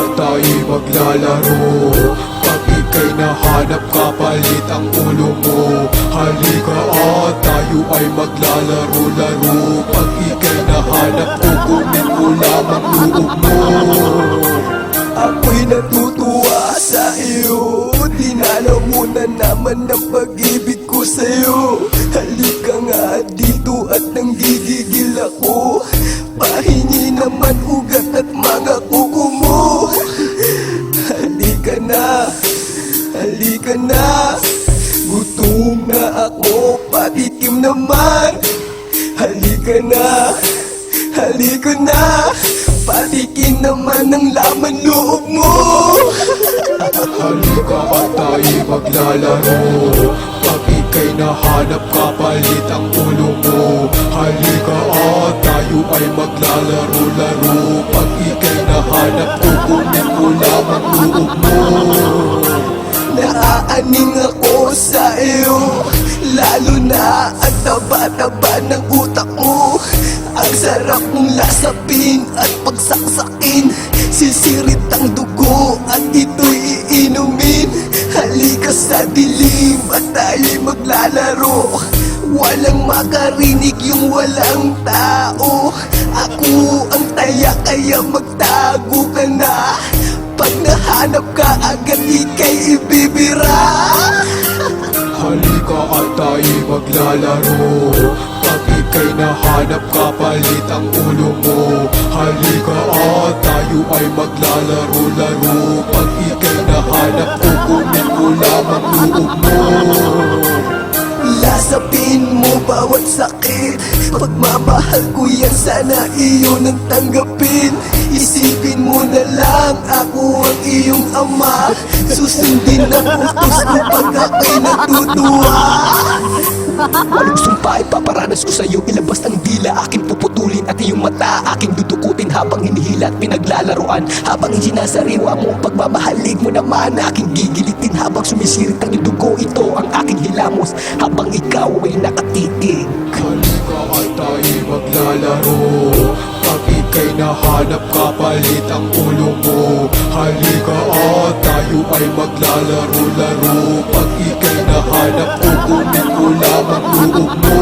at tayo'y maglalaro. Pag ika'y nahanap, kapalit ang ulo mo. Halika at tayo ay maglalaro-laro. Pag ika'y nahanap, kukunin mo lamang loob mo. Ako'y natutuwa sa iyo, dinalaw mo na naman ang pag-ibig ko sa'yo. Halika nga dito at nanggigigil ako, pahingi naman ugat at mga kuko mo. Halika na, halika na, gutom na ako, patikim naman. Halika na, halika na, patikin naman ang laman loob mo. Halika at tayo'y maglalaro. Pag ika'y nahanap, kapalit ang ulo mo. Halika at tayo ay maglalaro-laro. Pag ika'y nahanap, kukunin mo lamang loob mo. Naaaning ako sa iyo, lalo na ang taba-taba ng utak mo. Ang sarap mong lasapin at pagsaksakin, sisirit ang dugo at ito'y iinumin. Halika sa dilim at tayo'y maglalaro, walang makarinig yung walang tao. Ako ang taya kaya magtago ka na, pag nahanap ka agad ika'y ibibira. Halika at tayo'y maglalaro. Pag ika'y nahanap, kapalit ang ulo mo. Halika at tayo ay maglalaro-laro. Pag ika'y nahanap, kukunin mo lamang loob mo. Lasapin mo bawat sakit, pagmamahal ko yan, sana iyo nang tanggapin. Isipin mo na lang ako ang iyong ama, susundin ang utos ko pag ako'y natutuwa. Anong sumpa ipaparanas ko sa'yo, ilabas ang dila, aking puputulin at iyong mata aking dudukutin habang hinihila at pinaglalaruan. Habang isinasariwa mo ang pagmamahalig mo naman, aking gigilitin habang sumisirit ang iyong dugo. Ito ang aking hilamos habang ikaw ay nakatitig. Halika at tayo'y maglalaro. Pag ika'y nahanap, kapalit ang ulo mo. Halika at tayo ay maglalaro-laro. Pag ika'y nahanap, kukunin mo lamang loob mo.